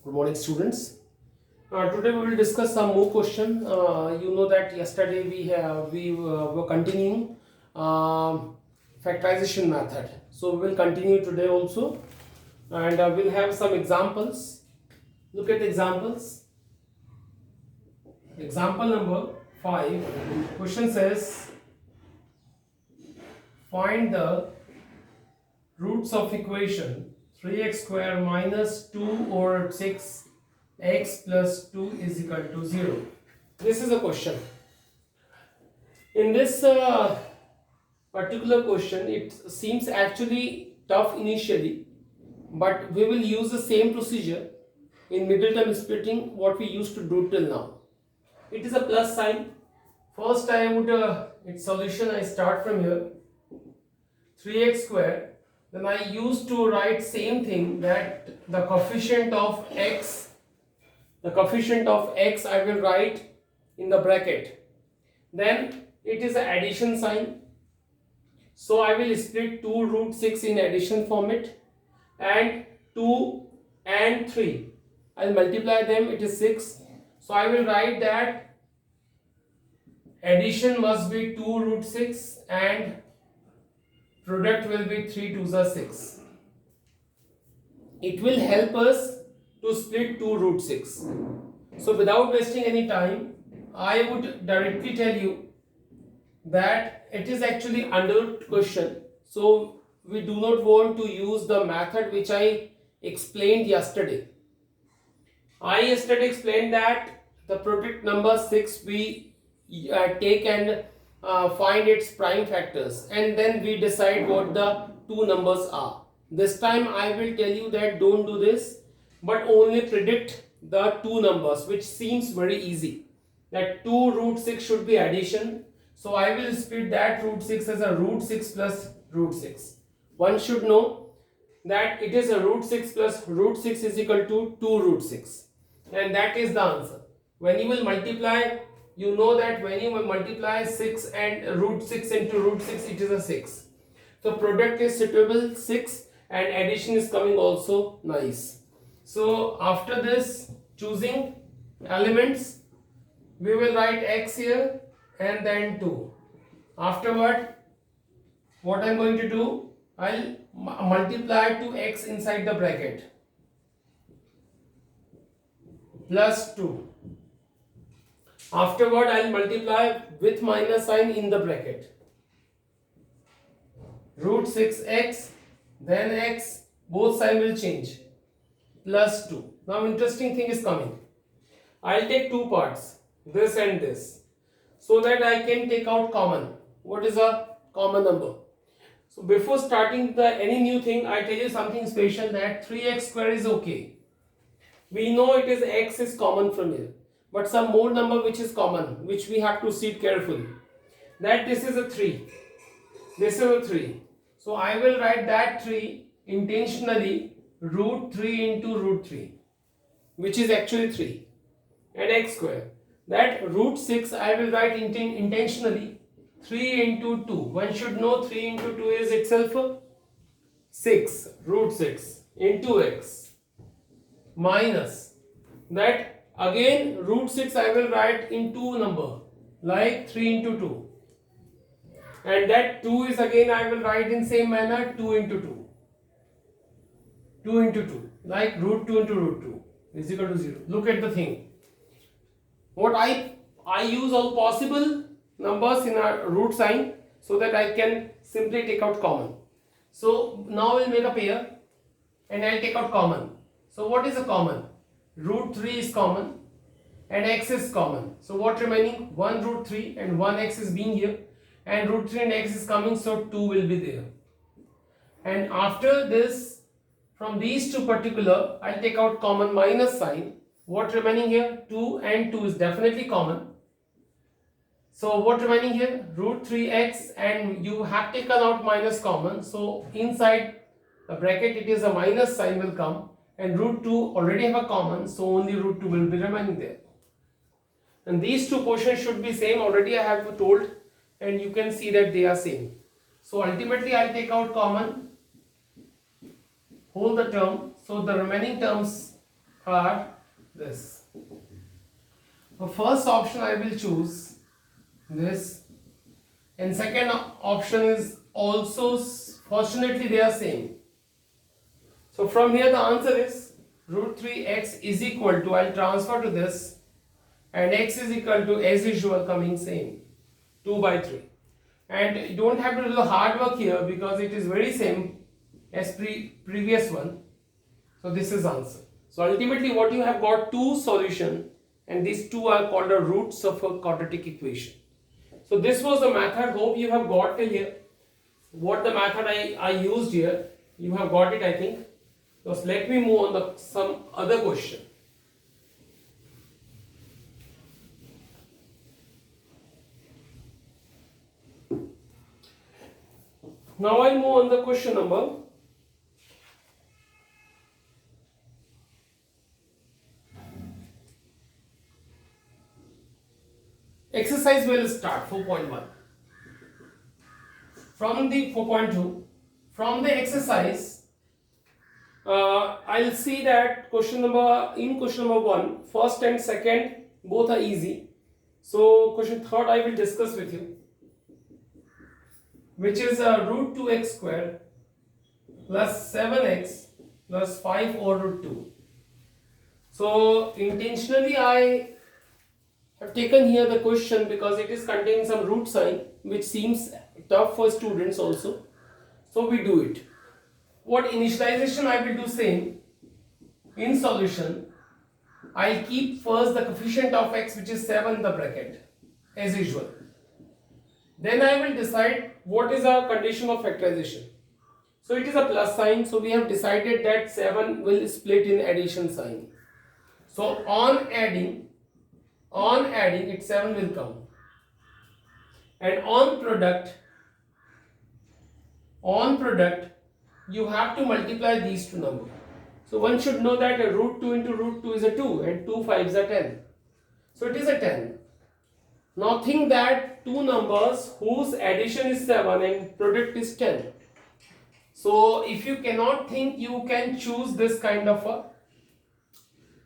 Good morning, students. Today we will discuss some more question. You know that yesterday we were continuing factorization method. So we will continue today also, and we'll have some examples. Look at the examples. Example number 5. Question says, find the roots of equation 3x square minus 2 over 6 x plus 2 is equal to 0. This is a question. In this particular question, it seems actually tough initially, but we will use the same procedure in middle term splitting what we used to do till now. It is a plus sign. First I would, its solution, I start from here, 3x square. Then I used to write same thing, that the coefficient of x I will write in the bracket. Then it is an addition sign, so I will split 2 root 6 in addition format, and 2 and 3 I'll multiply them, it is 6. So I will write that addition must be 2 root 6 and product will be 3 2s are 6. It will help us to split 2 root 6. So without wasting any time, I would directly tell you that it is actually under question. So we do not want to use the method which I explained yesterday. I yesterday explained that the product number 6 we take and find its prime factors, and then we decide what the two numbers are. This time I will tell you that don't do this, but only predict the two numbers, which seems very easy. That 2 root 6 should be addition. So I will split that root 6 as a root 6 plus root 6. One should know that it is a root 6 plus root 6 is equal to 2 root 6. And that is the answer. When you will multiply, you know that when you will multiply 6 and root 6 into root 6, it is a 6. So product is suitable 6 and addition is coming also nice. So after this, choosing elements, we will write x here and then 2. Afterward, what I am going to do, I'll multiply 2x inside the bracket plus 2. Afterward, I'll multiply with minus sign in the bracket. Root 6x, then x, both sign will change, plus 2. Now interesting thing is coming. I'll take two parts, this and this, so that I can take out common. What is a common number? So before starting any new thing, I tell you something special, that 3x square is okay. We know it is x is common from here, but some more number which is common, which we have to see it carefully. That this is a 3, this is a 3. So I will write that 3 intentionally root 3 into root 3, which is actually 3, and x square. That root 6 I will write intentionally 3 into 2. One should know 3 into 2 is itself 6, root 6 into x, minus that again root 6 I will write in 2 number, like 3 into 2. And that 2 is again I will write in same manner 2 into 2. 2 into 2, like root 2 into root 2 is equal to 0. Look at the thing. What I use all possible numbers in a root sign so that I can simply take out common. So now we'll make a pair and I'll take out common. So what is a common? Root 3 is common and x is common. So what remaining? 1 root 3 and 1 x is being here, and root 3 and x is coming, so 2 will be there. And after this, from these two particular, I'll take out common minus sign. What remaining here? 2 and 2 is definitely common. So what remaining here? Root 3x, and you have taken out minus common. So inside the bracket it is a minus sign will come, and root 2 already have a common, so only root 2 will be remaining there. And these two portions should be same, already I have told, and you can see that they are same. So ultimately I'll take out common, hold the term, so the remaining terms are this. The first option I will choose this, and second option is also, fortunately they are same. So from here the answer is root 3x is equal to, I'll transfer to this, and x is equal to, as usual, coming same, 2 by 3. And you don't have to do the hard work here because it is very same as previous one. So this is answer. So ultimately what you have got, two solution, and these two are called the roots of a quadratic equation. So this was the method. Hope you have got till here. What the method I used here, you have got it, I think. So let me move on some other question. Now I'll move on the question number. Exercise will start 4.1. From the 4.2, from the exercise, I'll see that question number 1, first and second both are easy. So question third I will discuss with you, which is root 2x square plus 7x plus 5 over root 2. So intentionally I have taken here the question because it is containing some root sign which seems tough for students also. So we do it. What initialization I will do same. In solution, I'll keep first the coefficient of x, which is 7, in the bracket as usual. Then I will decide what is our condition of factorization. So it is a plus sign, so we have decided that 7 will split in addition sign. So on adding it 7 will come, and on product you have to multiply these two numbers. So one should know that a root 2 into root 2 is a 2, and 2 5s are 10. So it is a 10. Now think that two numbers whose addition is 7 and product is 10. So if you cannot think, you can choose this kind of a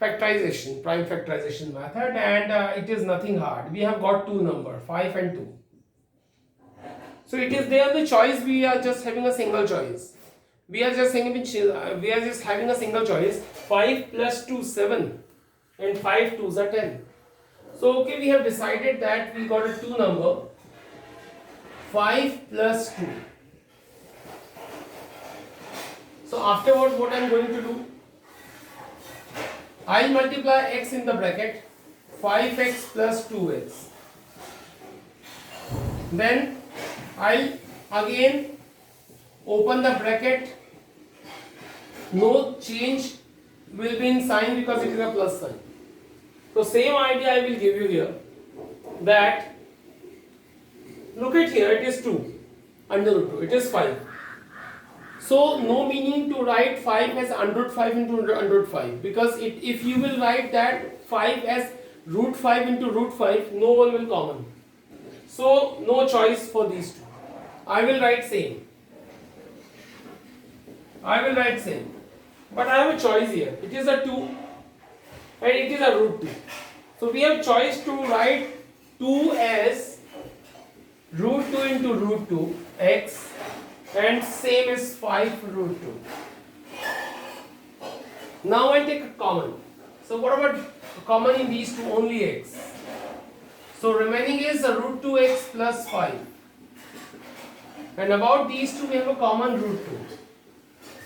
factorization, prime factorization method, and it is nothing hard. We have got two numbers, 5 and 2. So it is there the choice. We are just having a single choice. We are just having a single choice. 5 plus 2 7, and 5 2s are 10. So okay, we have decided that we got a two number, 5 plus 2. So afterwards what I am going to do, I will multiply x in the bracket, 5x plus 2x. Then I will again open the bracket. No change will be in sign because it is a plus sign. So same idea I will give you here, that look at here, it is 2 under root 2, it is 5. So no meaning to write 5 as under root 5 into under root 5, because if you will write that 5 as root 5 into root 5, no one will common. So no choice for these two. I will write same. But I have a choice here. It is a 2 and it is a root 2. So we have choice to write 2 as root 2 into root 2 x, and same is 5 root 2. Now I take a common. So what about common in these two? Only x. So remaining is a root 2x plus 5. And about these two we have a common root 2.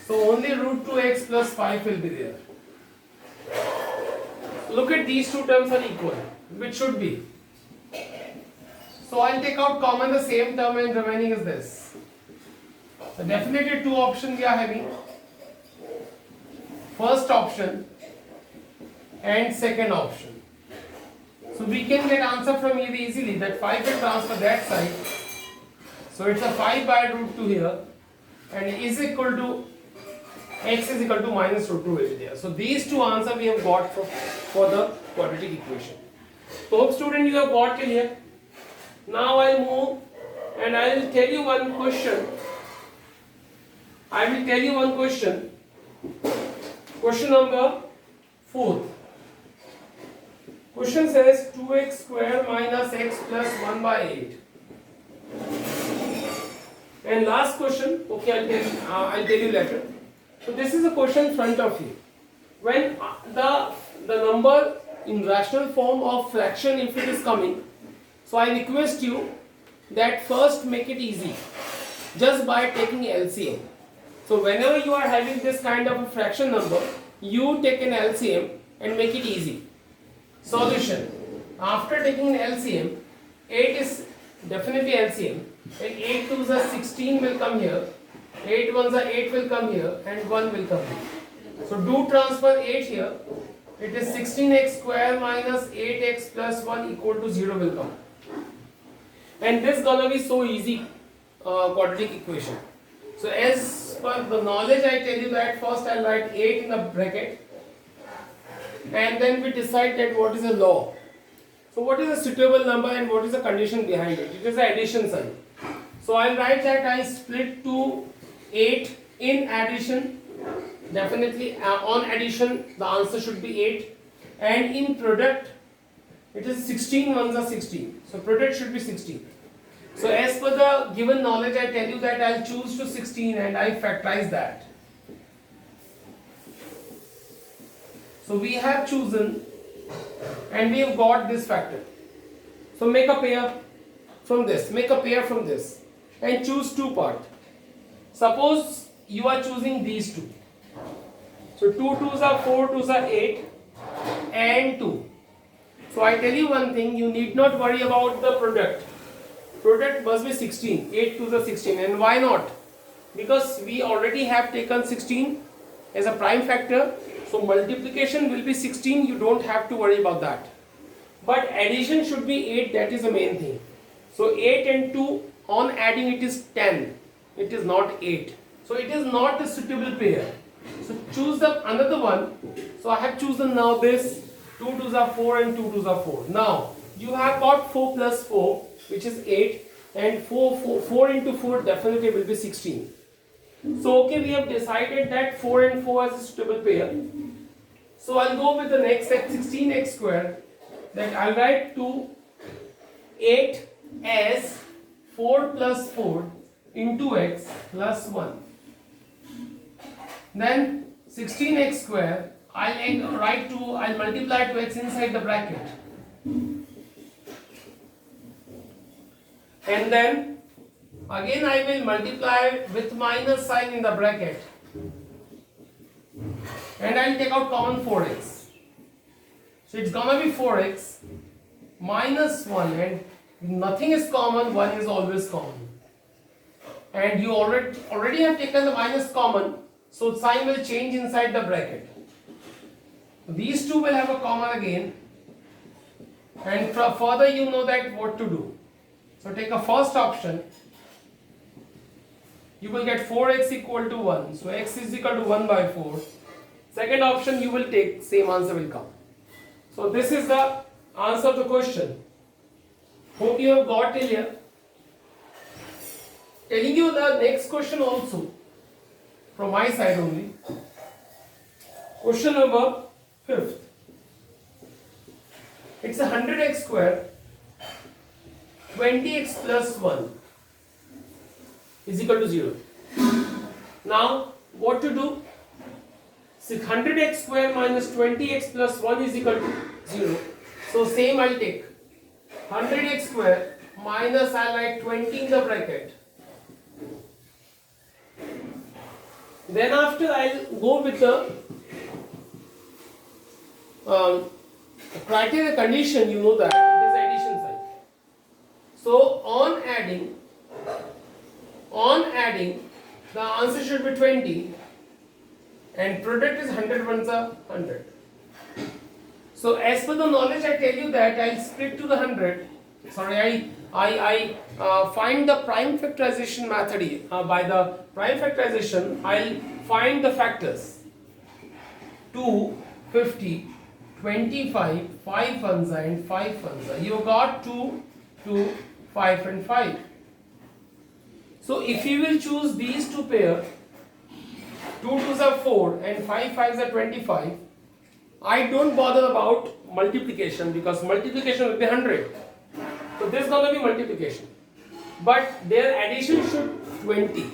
So only root 2x plus 5 will be there. Look at these two terms are equal, which should be. So I'll take out common the same term, and remaining is this. So definitely two options we are having. First option and second option. So we can get answer from here easily, that 5 will transfer that side. So it's a 5 by root 2 here, and is equal to x is equal to minus root 2 will be there. So these two answers we have got for the quadratic equation. So hope student you have got till here. Now I'll move and I will tell you one question. Question number Fourth, question says 2x square minus x plus 1 by 8. And last question, okay, I'll tell you later. So this is a question in front of you. When the number in rational form of fraction, if it is coming, so I request you that first make it easy just by taking LCM. So whenever you are having this kind of a fraction number, you take an LCM and make it easy. Solution. After taking an LCM, 8 is definitely LCM, and 8 2s are 16 will come here, 8 1s are 8 will come here, and 1 will come here. So do transfer 8 here, it is 16x square minus 8x plus 1 equal to 0 will come. And this is gonna be so easy quadratic equation. So as per the knowledge I tell you that first I'll write 8 in the bracket, and then we decide that what is the law. So what is a suitable number and what is the condition behind it? It is the addition sign. So I'll write that I split to 8 in addition. Definitely on addition the answer should be 8, and in product it is 16 ones are 16. So product should be 16. So as per the given knowledge I tell you that I'll choose to 16 and I factorize that. So we have chosen and we have got this factor. So make a pair from this, make a pair from this and choose two part. Suppose you are choosing these two. So 2 2s are 4, 2s are 8 and 2. So I tell you one thing, you need not worry about the product. Product must be 16, 8 2s are 16, and why not? Because we already have taken 16 as a prime factor. So multiplication will be 16, you don't have to worry about that. But addition should be 8, that is the main thing. So 8 and 2 on adding it is 10, it is not 8. So it is not a suitable pair. So choose the another one. So I have chosen now this 2 2s are 4 and 2 2s are 4. Now you have got 4 plus 4 which is 8, and 4 into 4 definitely will be 16. So okay, we have decided that 4 and 4 is a suitable pair. So I'll go with the next at 16x square, that I'll write to 8 as 4 plus 4 into x plus 1. Then 16x square, I'll multiply to x inside the bracket. And then again I will multiply with minus sign in the bracket. And I'll take out common 4x. So it's gonna be 4x minus 1, and nothing is common, 1 is always common. And you already have taken the minus common, so sign will change inside the bracket. These two will have a common again, and further you know that what to do. So take a first option, you will get 4x equal to 1, so x is equal to 1 by 4. Second option you will take, same answer will come. So this is the answer of the question. Hope you have got till here. Telling you the next question also from my side only. Question number 5th. It's 100x square, 20x plus 1 is equal to 0. Now what to do? 100x square minus 20x plus 1 is equal to 0. So same I'll take 100x square minus I'll write 20 in the bracket. Then after I'll go with the criteria condition, you know that it is addition sign. So on adding the answer should be 20, and product is 100 ones are 100. So as per the knowledge I tell you that I'll split to the 100. Sorry, I find the prime factorization method. By the prime factorization I'll find the factors 2, 50, 25, 5 funza and 5 funza. You got 2, 2, 5 and 5. So if you will choose these two pair, 2 2s are 4 and 5 5s are 25, I don't bother about multiplication because multiplication will be 100. So this is going to be multiplication. But their addition should 20.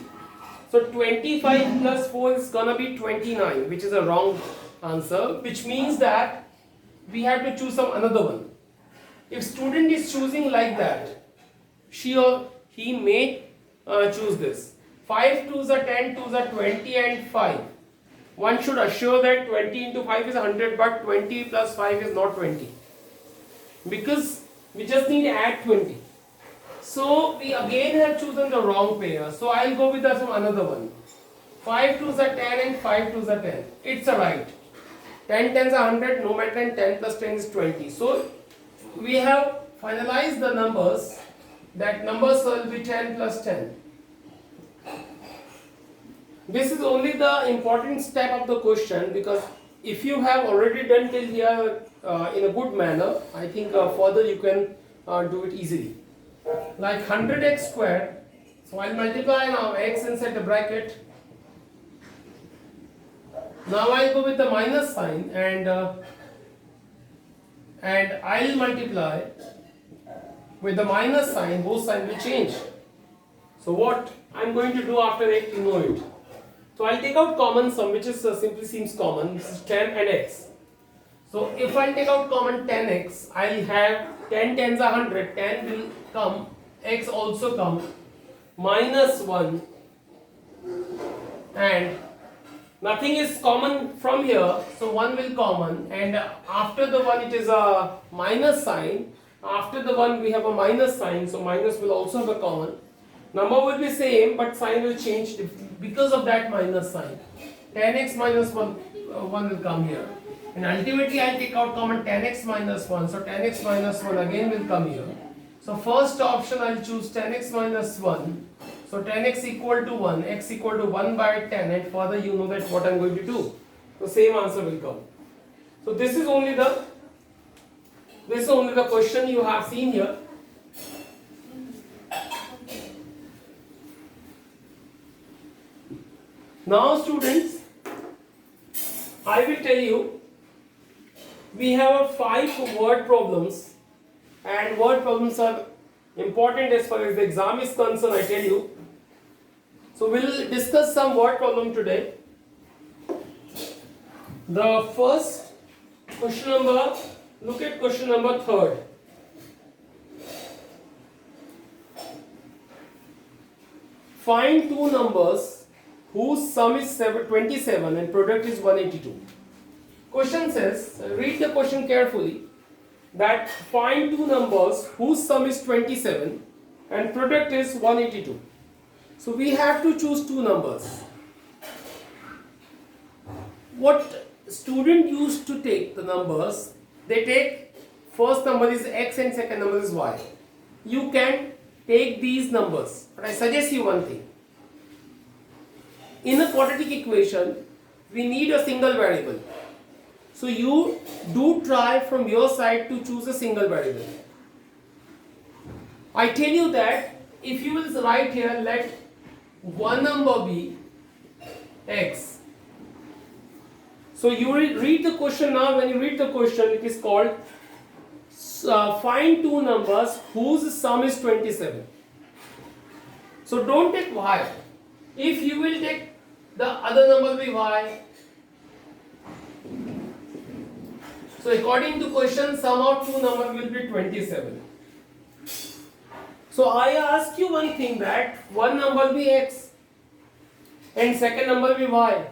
So 25 plus 4 is going to be 29, which is a wrong answer, which means that we have to choose some another one. If student is choosing like that, she or he may choose this. 5 2s are 10, 2s are 20 and 5. One should assure that 20 into 5 is 100, but 20 plus 5 is not 20. Because we just need to add 20. So we again have chosen the wrong pair. So I'll go with some another one. 5 2s are 10 and 5 2s are 10. It's a right. 10 10s are 100, no matter, and 10 plus 10 is 20. So we have finalized the numbers. That numbers will be 10 plus 10. This is only the important step of the question, because if you have already done till here in a good manner, I think further you can do it easily. Like 100x squared, so I'll multiply now x inside the bracket. Now I'll go with the minus sign and I'll multiply with the minus sign, both signs will change. So what I'm going to do after that, you know it. So I'll take out common sum, which is simply seems common. This is 10 and x. So if I take out common 10x, I'll have 10 10s are 100, 10 will come, x also come, minus 1, and nothing is common from here, so 1 will common, and after the 1 it is a minus sign. After the 1 we have a minus sign, so minus will also have a common. Number will be same, but sign will change because of that minus sign. 10x minus 1 will come here. And ultimately I'll take out common 10x minus 1. So 10x minus 1 again will come here. So first option I'll choose 10x minus 1. So 10x equal to 1, x equal to 1 by 10, and further you know that what I'm going to do. So same answer will come. So this is only the question you have seen here. Now students, I will tell you, we have 5 word problems, and word problems are important as far as the exam is concerned, I tell you. So we'll discuss some word problem today. The first question number, look at question number 3rd. Find two numbers whose sum is 27 and product is 182. Question says, read the question carefully, that find two numbers whose sum is 27 and product is 182. So we have to choose two numbers. What student used to take the numbers, they take first number is x and second number is y. You can take these numbers, but I suggest you one thing. In a quadratic equation, we need a single variable. So you do try from your side to choose a single variable. I tell you that if you will write here, let one number be x. So you will read the question now. When you read the question, it is called find two numbers whose sum is 27. So don't take y. If you will take the other number will be y. So according to question, sum of two numbers will be 27. So I ask you one thing, that one number will be x and second number will be y.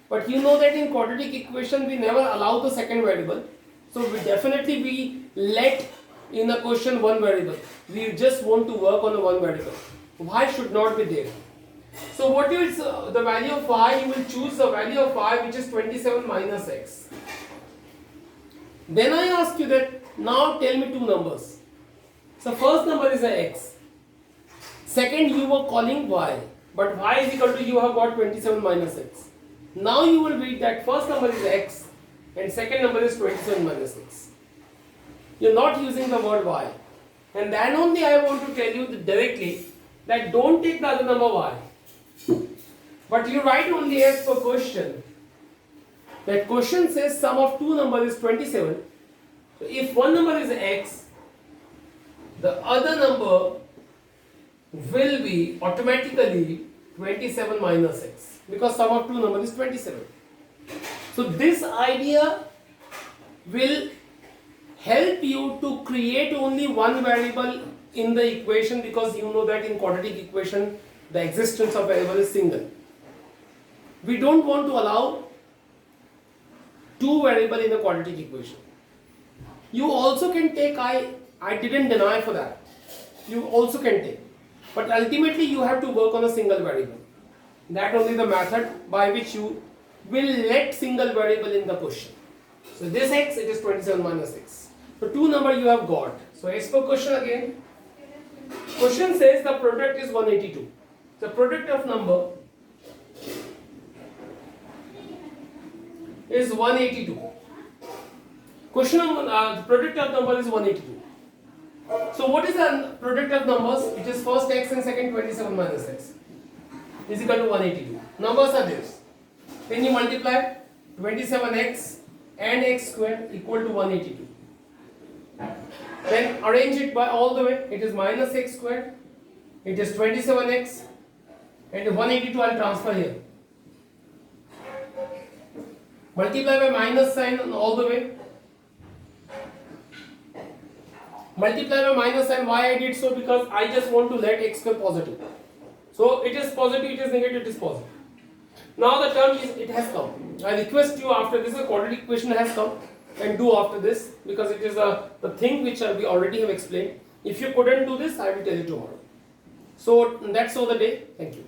But you know that in quadratic equation we never allow the second variable. So we let in a question one variable. We just want to work on the one variable. Y should not be there. So what is the value of y? You will choose the value of y, which is 27 minus x. Then I ask you that now tell me two numbers. So first number is a x. Second you were calling y. But y is equal to, you have got 27 minus x. Now you will read that first number is x and second number is 27 minus x. You are not using the word y. And then only I want to tell you directly that don't take the other number y. But you write only as per question. That question says sum of two numbers is 27. So if one number is x, the other number will be automatically 27 minus x, because sum of two numbers is 27. So this idea will help you to create only one variable in the equation, because you know that in quadratic equation the existence of variable is single. We don't want to allow two variable in the quadratic equation. You also can take I didn't deny for that. You also can take. But ultimately you have to work on a single variable. That only the method by which you will let single variable in the question. So this x, it is 27 minus x. So two number you have got. So as per question again, question says the product is 182. The product of number is 182. Question number, the product of number is 182. So what is the product of numbers? It is first x and second 27 minus x is equal to 182. Numbers are this. Then you multiply 27x and x square equal to 182. Then arrange it by all the way. It is minus x square. It is 27x and 182 I will transfer here. Multiply by minus sign all the way. Multiply by minus sign. Why I did so? Because I just want to let x square positive. So it is positive, it is negative, it is positive. Now the term is, it has come. I request you after this, a quadratic equation has come, and do after this, because it is the thing which we already have explained. If you couldn't do this, I will tell you tomorrow. So that's all the day. Thank you.